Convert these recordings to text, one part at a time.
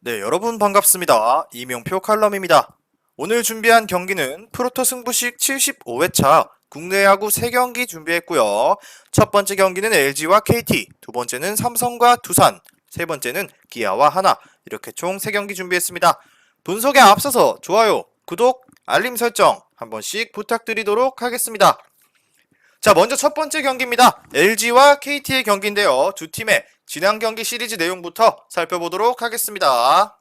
네, 여러분 반갑습니다. 이명표 칼럼입니다. 오늘 준비한 경기는 프로토 승부식 75회차 국내 야구 3경기 준비했고요. 첫 번째 경기는 LG와 KT, 두 번째는 삼성과 두산, 세 번째는 기아와 하나, 이렇게 총 3경기 준비했습니다. 분석에 앞서서 좋아요, 구독, 알림 설정 한 번씩 부탁드리도록 하겠습니다. 자, 먼저 첫 번째 경기입니다. LG와 KT의 경기인데요. 두 팀의 지난 경기 시리즈 내용부터 살펴보도록 하겠습니다.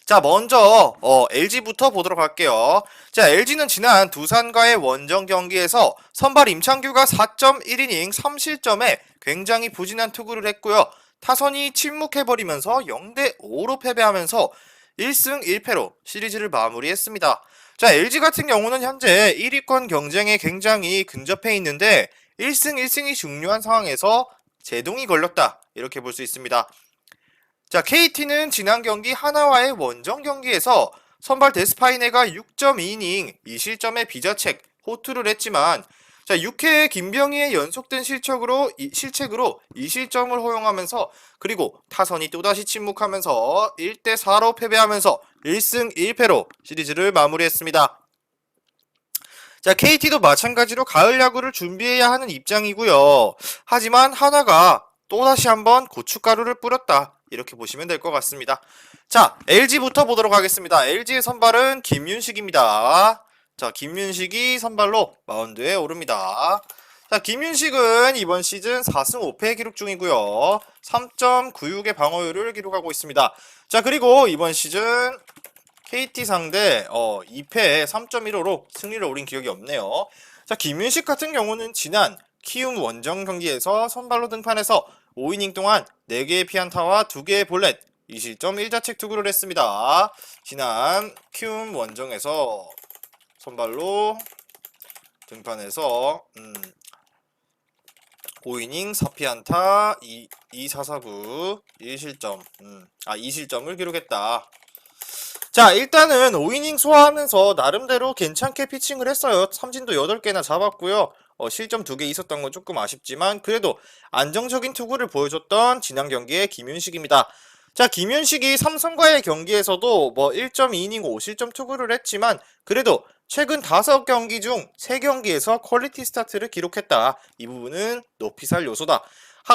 자, 먼저 LG부터 보도록 할게요. 자, LG는 지난 두산과의 원정 경기에서 선발 임창규가 4.1이닝 3실점에 굉장히 부진한 투구를 했고요. 타선이 침묵해버리면서 0대5로 패배하면서 1승 1패로 시리즈를 마무리했습니다. 자, LG 같은 경우는 현재 1위권 경쟁에 굉장히 근접해 있는데 1승 1승이 중요한 상황에서 제동이 걸렸다, 이렇게 볼 수 있습니다. 자, KT는 지난 경기 하나와의 원정 경기에서 선발 데스파이네가 6.2이닝 2실점의 비자책 호투를 했지만, 자, 6회에 김병희의 연속된 실책으로 2실점을 허용하면서, 그리고 타선이 또다시 침묵하면서 1대4로 패배하면서 1승 1패로 시리즈를 마무리했습니다. 자, KT도 마찬가지로 가을 야구를 준비해야 하는 입장이고요. 하지만 하나가 또다시 한번 고춧가루를 뿌렸다, 이렇게 보시면 될 것 같습니다. 자, LG부터 보도록 하겠습니다. LG의 선발은 김윤식입니다. 자, 김윤식이 선발로 마운드에 오릅니다. 자, 김윤식은 이번 시즌 4승 5패 기록 중이고요. 3.96의 방어율을 기록하고 있습니다. 자, 그리고 이번 시즌 KT 상대 2패에 3.15로 승리를 올린 기억이 없네요. 자, 김윤식 같은 경우는 지난 키움 원정 경기에서 선발로 등판해서 5이닝 동안 4개의 피안타와 2개의 볼넷, 2실점 1자책 투구를 했습니다. 지난 키움 원정에서 선발로 등판해서 5이닝 4피안타 2사사구 1실점 2실점을 기록했다. 자, 일단은 5이닝 소화하면서 나름대로 괜찮게 피칭을 했어요. 삼진도 8개나 잡았고요. 실점 2개 있었던 건 조금 아쉽지만 그래도 안정적인 투구를 보여줬던 지난 경기의 김윤식입니다. 자, 김윤식이 삼성과의 경기에서도 뭐 1.2이닝 5실점 투구를 했지만 그래도 최근 5경기 중 3경기에서 퀄리티 스타트를 기록했다. 이 부분은 높이 살 요소다.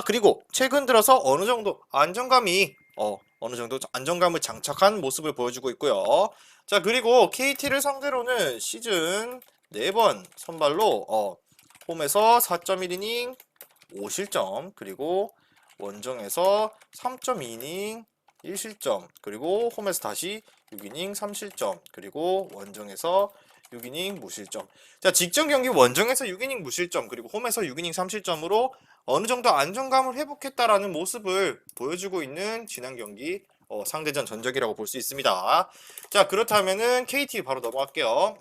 그리고 최근 들어서 어느 정도 안정감을 장착한 모습을 보여주고 있고요. 자, 그리고 KT를 상대로는 시즌 4번 선발로 홈에서 4.1이닝 5실점, 그리고 원정에서 3.2이닝 1실점, 그리고 홈에서 다시 6이닝 3실점, 그리고 원정에서 6이닝 무실점. 자, 직전 경기 원정에서 6이닝 무실점, 그리고 홈에서 6이닝 3실점으로 어느 정도 안정감을 회복했다라는 모습을 보여주고 있는 지난 경기 상대전 전적이라고 볼 수 있습니다. 자, 그렇다면은 KT 바로 넘어갈게요.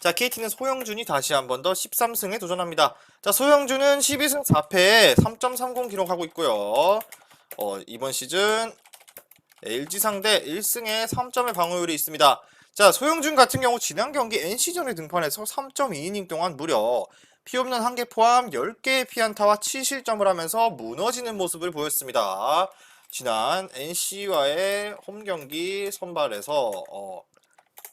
자, KT는 소영준이 다시 한 번 더 13승에 도전합니다. 자, 소영준은 12승 4패에 3.30 기록하고 있고요. 이번 시즌 LG 상대 1승에 3점의 방어율이 있습니다. 자, 소영준 같은 경우 지난 경기 NC전에 등판해서 3.2이닝 동안 무려 피홈런 1개 포함 10개의 피안타와 7실점을 하면서 무너지는 모습을 보였습니다. 지난 NC와의 홈경기 선발에서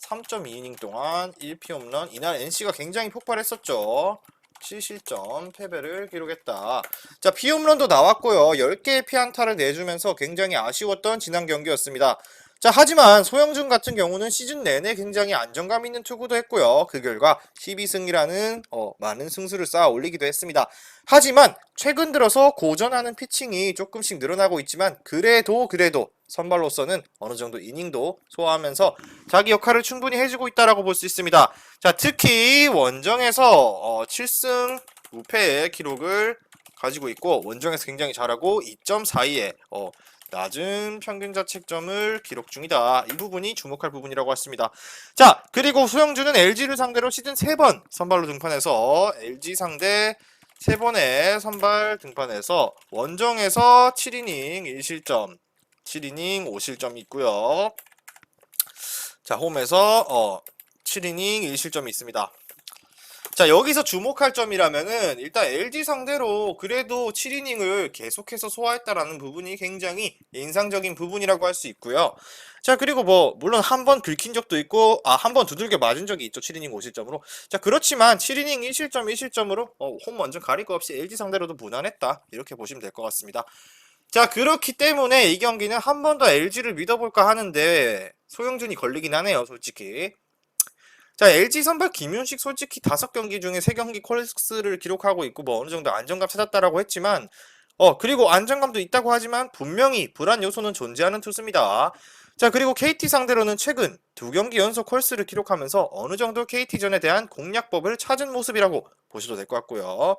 3.2이닝 동안 1피홈런, 이날 NC가 굉장히 폭발했었죠. 7실점 패배를 기록했다. 자, 피홈런도 나왔고요. 10개의 피안타를 내주면서 굉장히 아쉬웠던 지난 경기였습니다. 자, 하지만 소영준 같은 경우는 시즌 내내 굉장히 안정감 있는 투구도 했고요. 그 결과 12승이라는 많은 승수를 쌓아 올리기도 했습니다. 하지만 최근 들어서 고전하는 피칭이 조금씩 늘어나고 있지만 그래도 선발로서는 어느 정도 이닝도 소화하면서 자기 역할을 충분히 해주고 있다라고 볼 수 있습니다. 자, 특히 원정에서 7승 5패의 기록을 가지고 있고 원정에서 굉장히 잘하고 2.42에 낮은 평균 자책점을 기록 중이다. 이 부분이 주목할 부분이라고 했습니다. 자, 그리고 소영준은 LG를 상대로 시즌 3번 선발로 등판해서 LG 상대 3번의 선발 등판해서 원정에서 7이닝 1실점, 7이닝 5실점이 있고요. 자, 홈에서 7이닝 1실점이 있습니다. 자, 여기서 주목할 점이라면은 일단 LG 상대로 그래도 7이닝을 계속해서 소화했다라는 부분이 굉장히 인상적인 부분이라고 할 수 있고요. 자, 그리고 뭐 물론 한 번 긁힌 적도 있고 한 번 두들겨 맞은 적이 있죠. 7이닝 5실점으로. 자, 그렇지만 7이닝 1실점 1실점으로 홈 완전 가릴 거 없이 LG 상대로도 무난했다. 이렇게 보시면 될 것 같습니다. 자, 그렇기 때문에 이 경기는 한 번 더 LG를 믿어볼까 하는데 소영준이 걸리긴 하네요, 솔직히. 자, LG 선발 김윤식 솔직히 5경기 중에 3경기 콜스를 기록하고 있고 뭐 어느 정도 안정감 찾았다라고 했지만 그리고 안정감도 있다고 하지만 분명히 불안 요소는 존재하는 투수입니다. 자, 그리고 KT 상대로는 최근 2경기 연속 콜스를 기록하면서 어느 정도 KT전에 대한 공략법을 찾은 모습이라고 보셔도 될 것 같고요.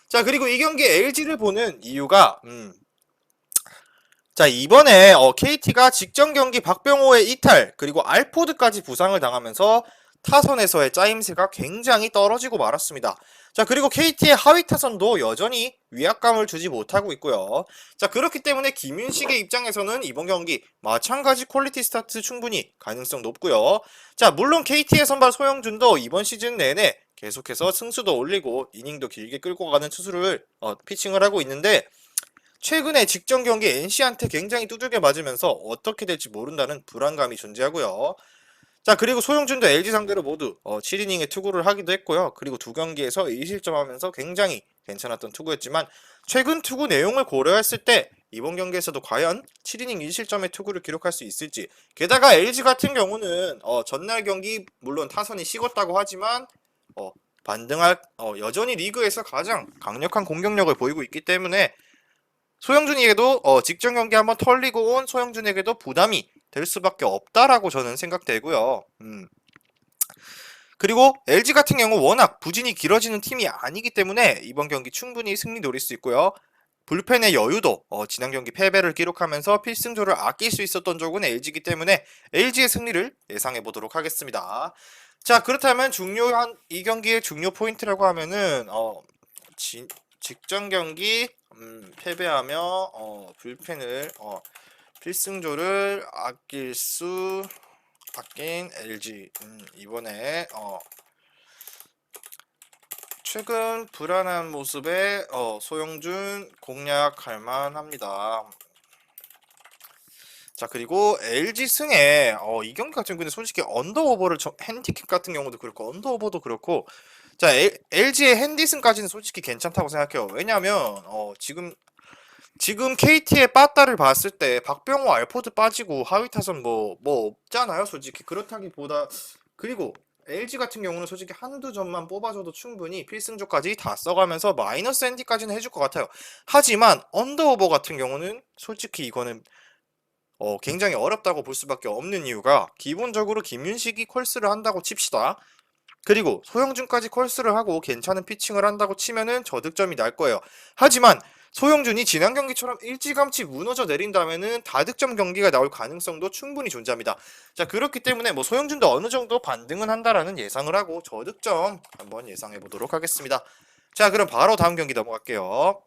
자, 그리고 이 경기 LG를 보는 이유가 자, 이번에 KT가 직전 경기 박병호의 이탈 그리고 알포드까지 부상을 당하면서 타선에서의 짜임새가 굉장히 떨어지고 말았습니다. 자, 그리고 KT의 하위 타선도 여전히 위압감을 주지 못하고 있고요. 자, 그렇기 때문에 김윤식의 입장에서는 이번 경기 마찬가지 퀄리티 스타트 충분히 가능성 높고요. 자, 물론 KT의 선발 소영준도 이번 시즌 내내 계속해서 승수도 올리고 이닝도 길게 끌고 가는 투수를 피칭을 하고 있는데 최근에 직전 경기 NC한테 굉장히 두들겨 맞으면서 어떻게 될지 모른다는 불안감이 존재하고요. 자, 그리고 소영준도 LG 상대로 모두 7이닝의 투구를 하기도 했고요. 그리고 2경기에서 2실점하면서 굉장히 괜찮았던 투구였지만 최근 투구 내용을 고려했을 때 이번 경기에서도 과연 7이닝 2실점의 투구를 기록할 수 있을지. 게다가 LG 같은 경우는 전날 경기 물론 타선이 식었다고 하지만 반등할 여전히 리그에서 가장 강력한 공격력을 보이고 있기 때문에 소영준에게도 직전 경기 한번 털리고 온 소영준에게도 부담이 될 수밖에 없다라고 저는 생각되고요. 그리고 LG 같은 경우 워낙 부진이 길어지는 팀이 아니기 때문에 이번 경기 충분히 승리 노릴 수 있고요. 불펜의 여유도 지난 경기 패배를 기록하면서 필승조를 아낄 수 있었던 쪽은 LG이기 때문에 LG의 승리를 예상해 보도록 하겠습니다. 자, 그렇다면 중요한 이 경기의 중요 포인트라고 하면은 직전 경기 패배하며 불펜을 필승조를 아낀 LG 이번에 최근 불안한 모습에 소영준 공략할 만합니다. 자, 그리고 LG 승에 이 경기 같은 경우는 솔직히 언더오버를 핸디캡 같은 경우도 그렇고 언더오버도 그렇고 자, LG의 핸디슨까지는 솔직히 괜찮다고 생각해요. 왜냐면 지금 KT의 빠따를 봤을 때 박병호 알포드 빠지고 하위 타선 뭐 없잖아요, 솔직히. 그렇다기보다 그리고 LG 같은 경우는 솔직히 한두 점만 뽑아줘도 충분히 필승조까지 다 써가면서 마이너스 핸디까지는 해줄 것 같아요. 하지만 언더오버 같은 경우는 솔직히 이거는 굉장히 어렵다고 볼 수밖에 없는 이유가 기본적으로 김윤식이 콜스를 한다고 칩시다. 그리고 소영준까지 콜스를 하고 괜찮은 피칭을 한다고 치면은 저득점이 날 거예요. 하지만 소영준이 지난 경기처럼 일찌감치 무너져 내린다면은 다득점 경기가 나올 가능성도 충분히 존재합니다. 자, 그렇기 때문에 뭐 소영준도 어느 정도 반등은 한다라는 예상을 하고 저득점 한번 예상해 보도록 하겠습니다. 자, 그럼 바로 다음 경기 넘어갈게요.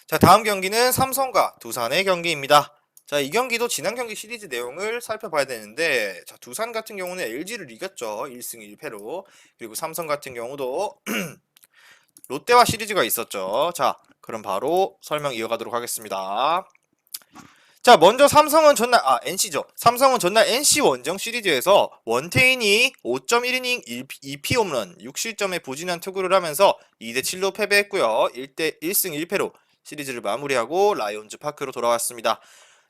자, 다음 경기는 삼성과 두산의 경기입니다. 자, 이 경기도 지난 경기 시리즈 내용을 살펴봐야 되는데, 자, 두산 같은 경우는 LG를 이겼죠. 1승 1패로. 그리고 삼성 같은 경우도 롯데와 시리즈가 있었죠. 자, 그럼 바로 설명 이어가도록 하겠습니다. 자, 먼저 NC죠. 삼성은 전날 NC 원정 시리즈에서 원태인이 5.1이닝 2피 홈런 6실점에 부진한 투구를 하면서 2대7로 패배했고요. 1승 1패로 시리즈를 마무리하고 라이온즈 파크로 돌아왔습니다.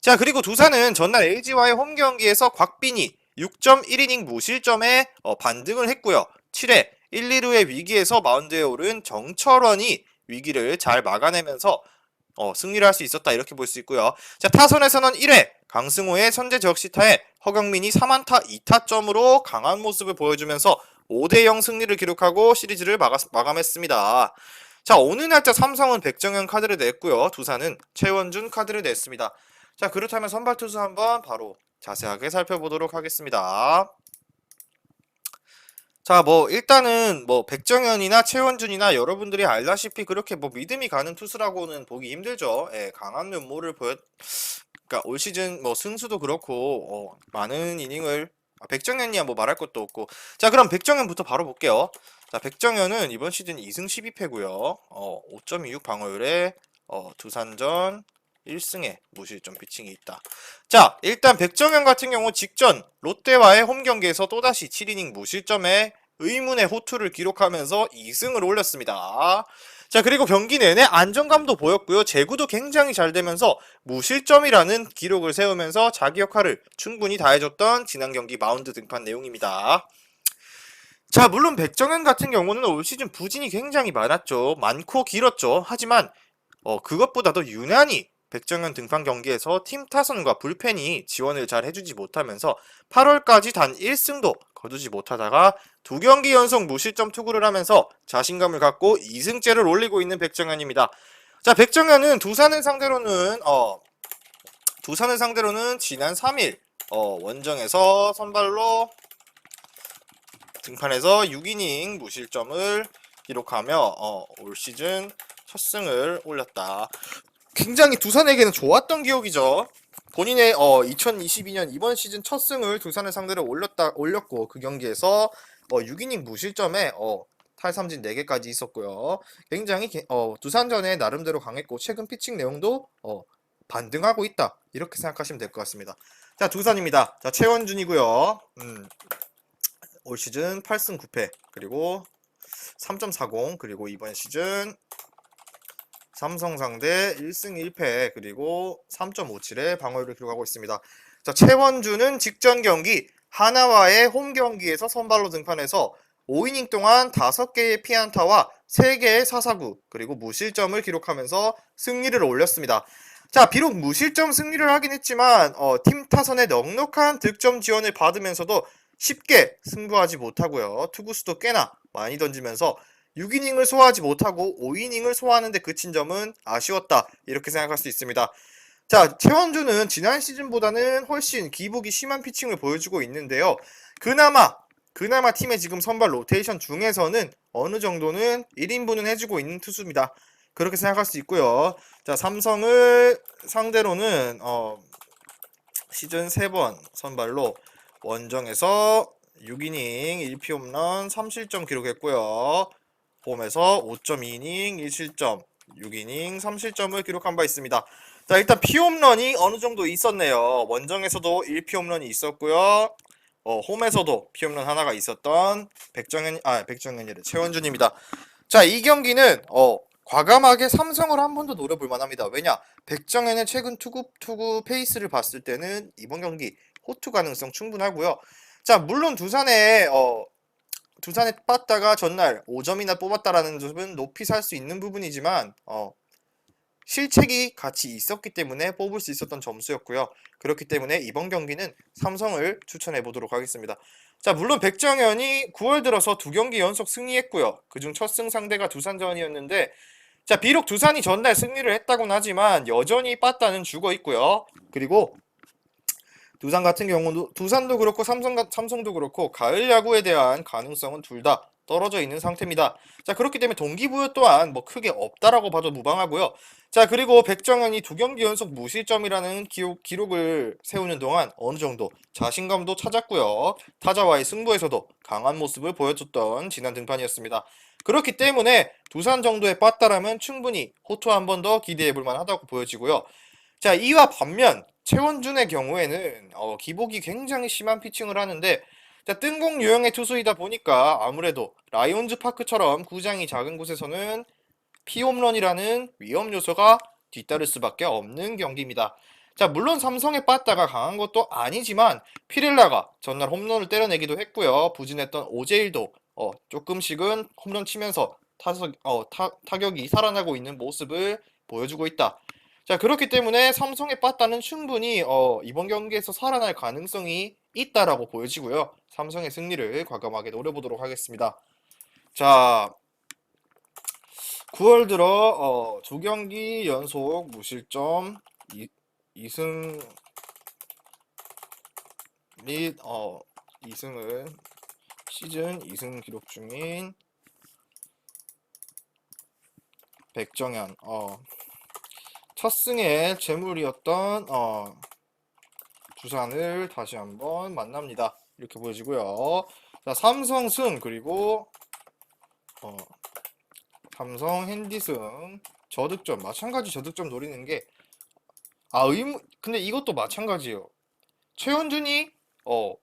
자, 그리고 두산은 전날 LG와의 홈 경기에서 곽빈이 6.1이닝 무실점에 반등을 했고요. 7회 1, 2루의 위기에서 마운드에 오른 정철원이 위기를 잘 막아내면서 승리를 할 수 있었다 이렇게 볼 수 있고요. 자, 타선에서는 1회 강승호의 선제 적시타에 허경민이 3안타 2타점으로 강한 모습을 보여주면서 5대0 승리를 기록하고 시리즈를 마감했습니다. 자, 오늘 날짜 삼성은 백정현 카드를 냈고요. 두산은 최원준 카드를 냈습니다. 자, 그렇다면 선발 투수 한번 바로 자세하게 살펴보도록 하겠습니다. 자, 뭐 일단은 뭐 백정현이나 최원준이나 여러분들이 알다시피 그렇게 뭐 믿음이 가는 투수라고는 보기 힘들죠. 예, 강한 면모를 그러니까 올 시즌 뭐 승수도 그렇고 많은 이닝을 백정현이야 뭐 말할 것도 없고. 자, 그럼 백정현부터 바로 볼게요. 자, 백정현은 이번 시즌 2승 12패고요. 5.26 방어율에 두산전 1승에 무실점 피칭이 있다. 자, 일단 백정현 같은 경우 직전 롯데와의 홈 경기에서 또다시 7이닝 무실점에 의문의 호투를 기록하면서 2승을 올렸습니다. 자, 그리고 경기 내내 안정감도 보였고요. 제구도 굉장히 잘 되면서 무실점이라는 기록을 세우면서 자기 역할을 충분히 다해줬던 지난 경기 마운드 등판 내용입니다. 자, 물론 백정현 같은 경우는 올 시즌 부진이 굉장히 많았죠. 많고 길었죠. 하지만 그것보다도 유난히 백정현 등판 경기에서 팀 타선과 불펜이 지원을 잘 해주지 못하면서 8월까지 단 1승도 거두지 못하다가 2경기 연속 무실점 투구를 하면서 자신감을 갖고 2승째를 올리고 있는 백정현입니다. 자, 백정현은 두산을 상대로는 지난 3일 원정에서 선발로 등판해서 6이닝 무실점을 기록하며 올 시즌 첫 승을 올렸다. 굉장히 두산에게는 좋았던 기억이죠. 본인의 2022년 이번 시즌 첫 승을 두산을 상대로 올렸고 그 경기에서 6이닝 무실점에 탈삼진 4개까지 있었고요. 굉장히 두산전에 나름대로 강했고 최근 피칭 내용도 반등하고 있다. 이렇게 생각하시면 될 것 같습니다. 자, 두산입니다. 자, 최원준이고요. 올 시즌 8승 9패 그리고 3.40 그리고 이번 시즌 삼성 상대 1승 1패 그리고 3.57의 방어율을 기록하고 있습니다. 자, 최원준은 직전 경기 하나와의 홈 경기에서 선발로 등판해서 5이닝 동안 5개의 피안타와 3개의 사사구 그리고 무실점을 기록하면서 승리를 올렸습니다. 자, 비록 무실점 승리를 하긴 했지만 팀 타선의 넉넉한 득점 지원을 받으면서도 쉽게 승부하지 못하고요. 투구수도 꽤나 많이 던지면서 6이닝을 소화하지 못하고 5이닝을 소화하는 데 그친 점은 아쉬웠다. 이렇게 생각할 수 있습니다. 자, 최원준은 지난 시즌보다는 훨씬 기복이 심한 피칭을 보여주고 있는데요. 그나마 팀의 지금 선발 로테이션 중에서는 어느 정도는 1인분은 해주고 있는 투수입니다. 그렇게 생각할 수 있고요. 자, 삼성을 상대로는 시즌 3번 선발로 원정에서 6이닝 1피 홈런 3실점 기록했고요. 홈에서 5.2이닝 1실점 6이닝 3실점을 기록한 바 있습니다. 자, 일단 피홈런이 어느 정도 있었네요. 원정에서도 1피 홈런이 있었고요. 홈에서도 피홈런 하나가 있었던 백정현이래 최원준입니다. 자, 이 경기는 과감하게 삼성을 한 번 더 노려볼 만합니다. 왜냐? 백정현의 최근 투구 페이스를 봤을 때는 이번 경기 호투 가능성 충분하고요. 자, 물론 두산에 빠다가 전날 5점이나 뽑았다라는 점은 높이 살 수 있는 부분이지만 실책이 같이 있었기 때문에 뽑을 수 있었던 점수였고요. 그렇기 때문에 이번 경기는 삼성을 추천해 보도록 하겠습니다. 자, 물론 백정현이 9월 들어서 2경기 연속 승리했고요. 그중 첫 승 상대가 두산전이었는데 자, 비록 두산이 전날 승리를 했다고는 하지만 여전히 빠따는 죽어 있고요. 그리고 두산 같은 경우도 두산도 그렇고 삼성도 그렇고 가을 야구에 대한 가능성은 둘 다 떨어져 있는 상태입니다. 자, 그렇기 때문에 동기부여 또한 뭐 크게 없다라고 봐도 무방하고요. 자, 그리고 백정현이 2경기 연속 무실점이라는 기록을 세우는 동안 어느 정도 자신감도 찾았고요. 타자와의 승부에서도 강한 모습을 보여줬던 지난 등판이었습니다. 그렇기 때문에 두산 정도의 빠따라면 충분히 호투 한 번 더 기대해볼 만하다고 보여지고요. 자, 이와 반면 최원준의 경우에는 기복이 굉장히 심한 피칭을 하는데 자, 뜬공 유형의 투수이다 보니까 아무래도 라이온즈 파크처럼 구장이 작은 곳에서는 피홈런이라는 위험 요소가 뒤따를 수밖에 없는 경기입니다. 자, 물론 삼성의 빠따가 강한 것도 아니지만 피렐라가 전날 홈런을 때려내기도 했고요. 부진했던 오제일도 조금씩은 홈런 치면서 타격이 살아나고 있는 모습을 보여주고 있다. 자, 그렇기 때문에 삼성의 빠따는 충분히 이번 경기에서 살아날 가능성이 있다라고 보여지고요. 삼성의 승리를 과감하게 노려보도록 하겠습니다. 자, 9월 들어 2경기 연속 무실점 2승 및 2승을 시즌 2승 기록 중인 백정현 첫 승의 재물이었던 두산을 다시 한번 만납니다. 이렇게 보여지고요. 자, 삼성 승 그리고 어, 삼성 핸디슨 저득점 마찬가지 저득점 노리는 게 근데 이것도 마찬가지예요. 최원준이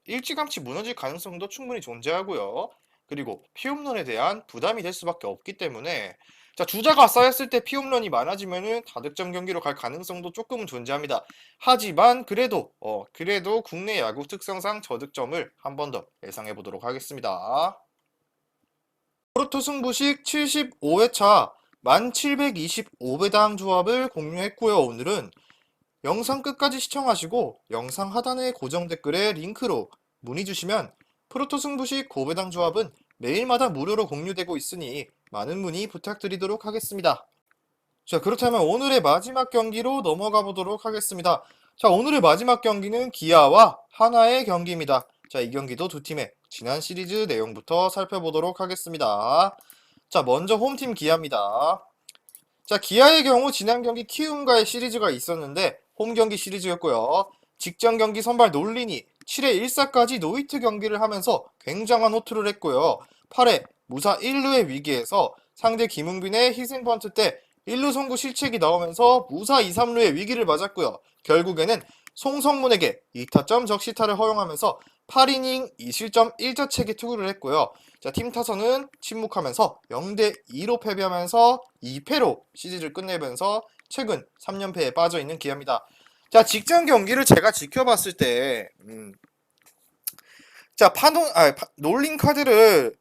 일찌감치 무너질 가능성도 충분히 존재하고요. 그리고 피홈런에 대한 부담이 될 수밖에 없기 때문에 자, 주자가 쌓였을 때 피홈런이 많아지면은 다득점 경기로 갈 가능성도 조금은 존재합니다. 하지만 그래도 국내 야구 특성상 저득점을 한 번 더 예상해 보도록 하겠습니다. 프로토 승부식 75회차 1725배당 조합을 공유했고요. 오늘은 영상 끝까지 시청하시고 영상 하단의 고정 댓글에 링크로 문의 주시면 프로토 승부식 고배당 조합은 매일마다 무료로 공유되고 있으니 많은 문의 부탁드리도록 하겠습니다. 자, 그렇다면 오늘의 마지막 경기로 넘어가 보도록 하겠습니다. 자, 오늘의 마지막 경기는 기아와 하나의 경기입니다. 자, 이 경기도 두 팀의 지난 시리즈 내용부터 살펴보도록 하겠습니다. 자, 먼저 홈팀 기아입니다. 자, 기아의 경우 지난 경기 키움과의 시리즈가 있었는데 홈 경기 시리즈였고요. 직전 경기 선발 놀린이 7회 1사까지 노히트 경기를 하면서 굉장한 호투를 했고요. 8회 무사 1루의 위기에서 상대 김웅빈의 희생 번트 때 1루 송구 실책이 나오면서 무사 2, 3루의 위기를 맞았고요. 결국에는 송성문에게 2타점 적시타를 허용하면서 8이닝 2실점 1자책의 투구를 했고요. 자, 팀 타선은 침묵하면서 0대2로 패배하면서 2패로 시리즈를 끝내면서 최근 3연패에 빠져있는 기아입니다. 자, 직전 경기를 제가 지켜봤을 때 자, 놀린 카드를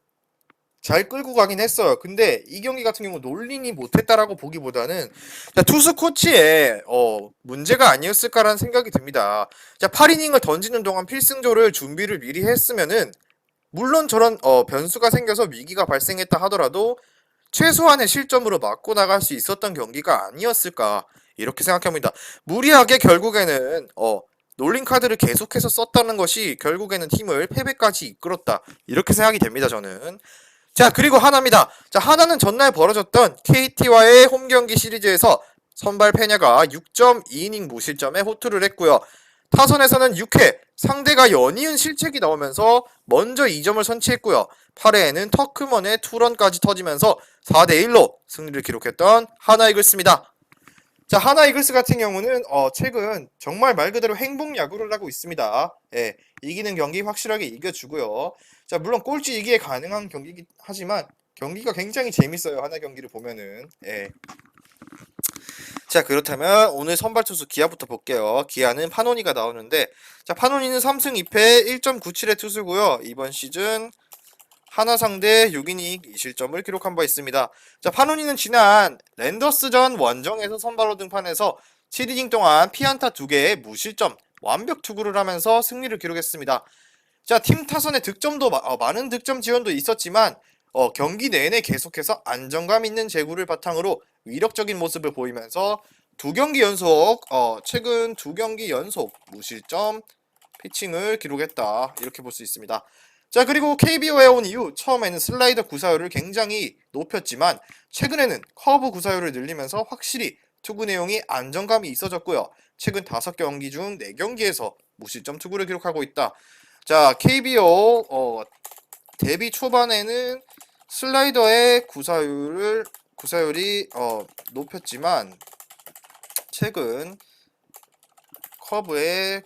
잘 끌고 가긴 했어요. 근데 이 경기 같은 경우 놀린이 못했다라고 보기보다는 자, 투수 코치의 문제가 아니었을까라는 생각이 듭니다. 자, 8이닝을 던지는 동안 필승조를 준비를 미리 했으면은 물론 저런 변수가 생겨서 위기가 발생했다 하더라도 최소한의 실점으로 막고 나갈 수 있었던 경기가 아니었을까 이렇게 생각합니다. 무리하게 결국에는 놀린 카드를 계속해서 썼다는 것이 결국에는 팀을 패배까지 이끌었다 이렇게 생각이 됩니다. 저는. 자, 그리고 하나입니다. 자, 하나는 전날 벌어졌던 KT와의 홈경기 시리즈에서 선발 페냐가 6.2이닝 무실점에 호투를 했고요. 타선에서는 6회 상대가 연이은 실책이 나오면서 먼저 2점을 선취했고요. 8회에는 터크먼의 투런까지 터지면서 4대1로 승리를 기록했던 하나 이글스입니다. 자, 하나 이글스 같은 경우는 최근 정말 말 그대로 행복 야구를 하고 있습니다. 예, 이기는 경기 확실하게 이겨주고요. 자, 물론 꼴찌 이기에 가능한 경기긴 하지만 경기가 굉장히 재밌어요. 하나 경기를 보면은. 예. 자, 그렇다면 오늘 선발 투수 기아부터 볼게요. 기아는 파노니가 나오는데 자, 파노니는 3승 2패 1.97의 투수고요. 이번 시즌 하나 상대 6이닝 2실점을 기록한 바 있습니다. 자, 파노니는 지난 랜더스전 원정에서 선발로 등판해서 7이닝 동안 피안타 2개의 무실점 완벽 투구를 하면서 승리를 기록했습니다. 자, 팀 타선의 득점도 많은 득점 지원도 있었지만 경기 내내 계속해서 안정감 있는 제구를 바탕으로 위력적인 모습을 보이면서 최근 두 경기 연속 무실점 피칭을 기록했다 이렇게 볼 수 있습니다. 자, 그리고 KBO에 온 이후 처음에는 슬라이더 구사율을 굉장히 높였지만 최근에는 커브 구사율을 늘리면서 확실히 투구 내용이 안정감이 있어졌고요. 최근 5경기 중 4경기에서 무실점 투구를 기록하고 있다. 자, KBO 데뷔 초반에는 슬라이더의 구사율이 높였지만 최근 커브의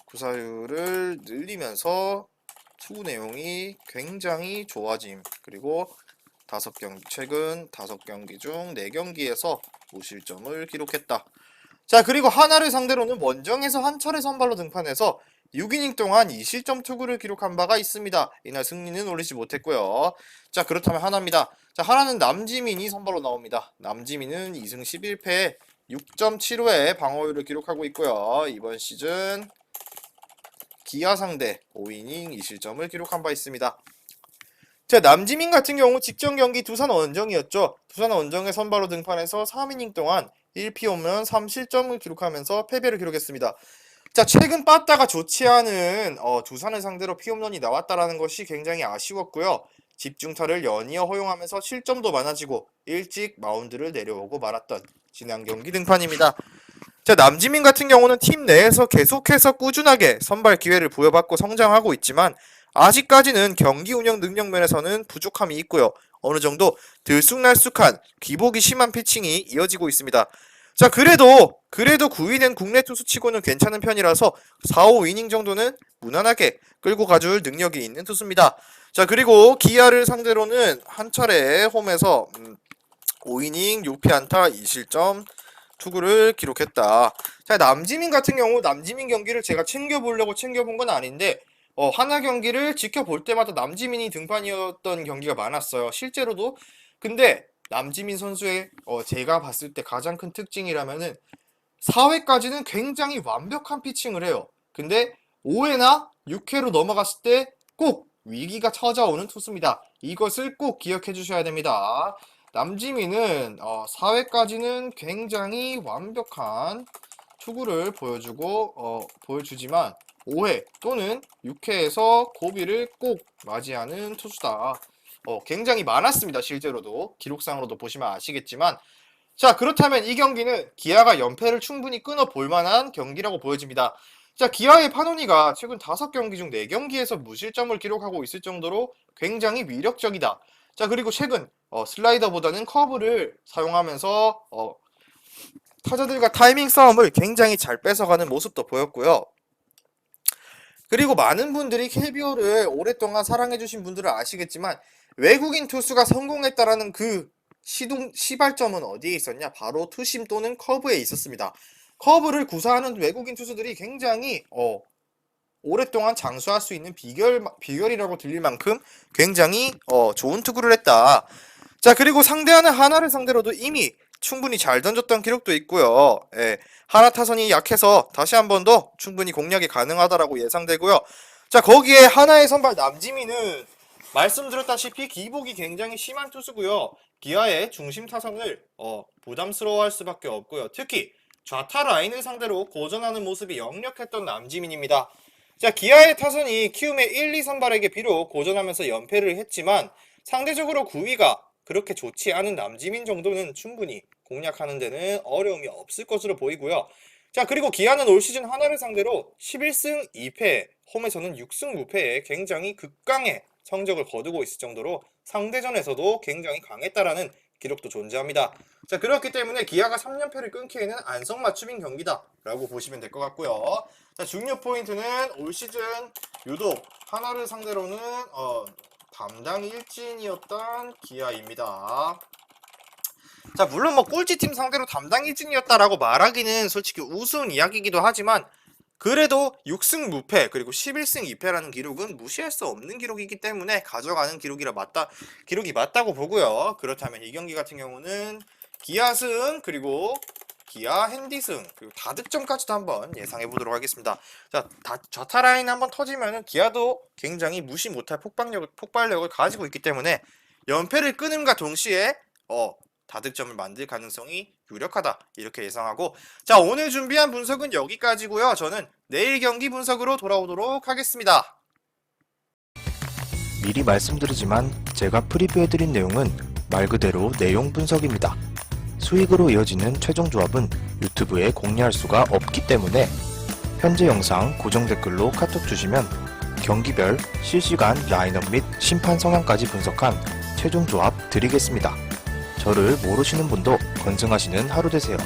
구사율을 늘리면서 투구 내용이 굉장히 좋아짐. 그리고 최근 5경기 중 4경기에서 무실점을 기록했다. 자, 그리고 하나를 상대로는 원정에서 한 차례 선발로 등판해서 6이닝 동안 2실점 투구를 기록한 바가 있습니다. 이날 승리는 올리지 못했고요. 자, 그렇다면 하나입니다. 자, 하나는 남지민이 선발로 나옵니다. 남지민은 2승 11패 6.75의 방어율을 기록하고 있고요. 이번 시즌 기아 상대 5이닝 2실점을 기록한 바 있습니다. 자, 남지민 같은 경우 직전 경기 두산 원정이었죠. 두산 원정에 선발로 등판해서 3이닝 동안 1피홈런 3실점을 기록하면서 패배를 기록했습니다. 자, 최근 빠따가 좋지 않은 두산을 상대로 피홈런이 나왔다라는 것이 굉장히 아쉬웠고요. 집중타를 연이어 허용하면서 실점도 많아지고 일찍 마운드를 내려오고 말았던 지난 경기 등판입니다. 자, 남지민 같은 경우는 팀 내에서 계속해서 꾸준하게 선발 기회를 부여받고 성장하고 있지만 아직까지는 경기 운영 능력 면에서는 부족함이 있고요. 어느 정도 들쑥날쑥한 기복이 심한 피칭이 이어지고 있습니다. 자, 그래도 9위 된 국내 투수치고는 괜찮은 편이라서 4, 5이닝 정도는 무난하게 끌고 가줄 능력이 있는 투수입니다. 자, 그리고 기아를 상대로는 한 차례 홈에서 5이닝 6피 안타 2실점 투구를 기록했다. 자, 남지민 같은 경우 남지민 경기를 제가 챙겨보려고 챙겨본 건 아닌데 하나 경기를 지켜볼 때마다 남지민이 등판이었던 경기가 많았어요. 실제로도. 근데 남지민 선수의 제가 봤을 때 가장 큰 특징이라면은 4회까지는 굉장히 완벽한 피칭을 해요. 근데 5회나 6회로 넘어갔을 때 꼭 위기가 찾아오는 투수입니다. 이것을 꼭 기억해 주셔야 됩니다. 남지민은 4회까지는 굉장히 완벽한 투구를 보여주지만 5회 또는 6회에서 고비를 꼭 맞이하는 투수다. 굉장히 많았습니다. 실제로도 기록상으로도 보시면 아시겠지만, 자, 그렇다면 이 경기는 기아가 연패를 충분히 끊어볼 만한 경기라고 보여집니다. 자, 기아의 파노니가 최근 5경기 중 4경기에서 무실점을 기록하고 있을 정도로 굉장히 위력적이다. 자, 그리고 최근 슬라이더보다는 커브를 사용하면서 타자들과 타이밍 싸움을 굉장히 잘 뺏어가는 모습도 보였고요. 그리고 많은 분들이 KBO를 오랫동안 사랑해주신 분들은 아시겠지만 외국인 투수가 성공했다라는 그 시발점은 어디에 있었냐? 바로 투심 또는 커브에 있었습니다. 커브를 구사하는 외국인 투수들이 굉장히 오랫동안 장수할 수 있는 비결이라고 들릴 만큼 굉장히 좋은 투구를 했다. 자, 그리고 상대하는 하나를 상대로도 이미 충분히 잘 던졌던 기록도 있고요. 예, 하나 타선이 약해서 다시 한 번 더 충분히 공략이 가능하다라고 예상되고요. 자, 거기에 하나의 선발 남지민은 말씀드렸다시피 기복이 굉장히 심한 투수고요. 기아의 중심 타선을 부담스러워할 수밖에 없고요. 특히 좌타 라인을 상대로 고전하는 모습이 역력했던 남지민입니다. 자, 기아의 타선이 키움의 1, 2 선발에게 비록 고전하면서 연패를 했지만 상대적으로 구위가 그렇게 좋지 않은 남지민 정도는 충분히 공략하는 데는 어려움이 없을 것으로 보이고요. 자, 그리고 기아는 올 시즌 하나를 상대로 11승 2패, 홈에서는 6승 무패의 굉장히 극강의 성적을 거두고 있을 정도로 상대전에서도 굉장히 강했다라는 기록도 존재합니다. 자, 그렇기 때문에 기아가 3연패를 끊기에는 안성맞춤인 경기다 라고 보시면 될 것 같고요. 자, 중요 포인트는 올 시즌 유독 하나를 상대로는 담당 일진이었던 기아입니다. 자, 물론 뭐 꼴찌팀 상대로 담당 일진이었다라고 말하기는 솔직히 우스운 이야기이기도 하지만 그래도 6승 무패 그리고 11승 2패라는 기록은 무시할 수 없는 기록이기 때문에 가져가는 기록이 맞다고 보고요. 그렇다면 이 경기 같은 경우는 기아 승 그리고 기아 핸디승 그리고 다득점까지도 한번 예상해 보도록 하겠습니다. 자, 좌타 라인 한번 터지면은 기아도 굉장히 무시 못할 폭발력을 가지고 있기 때문에 연패를 끊음과 동시에 다득점을 만들 가능성이 유력하다 이렇게 예상하고, 자, 오늘 준비한 분석은 여기까지고요. 저는 내일 경기 분석으로 돌아오도록 하겠습니다. 미리 말씀드리지만 제가 프리뷰해드린 내용은 말 그대로 내용 분석입니다. 수익으로 이어지는 최종 조합은 유튜브에 공개할 수가 없기 때문에 현재 영상 고정 댓글로 카톡 주시면 경기별 실시간 라인업 및 심판 성향까지 분석한 최종 조합 드리겠습니다. 저를 모르시는 분도 건승하시는 하루 되세요.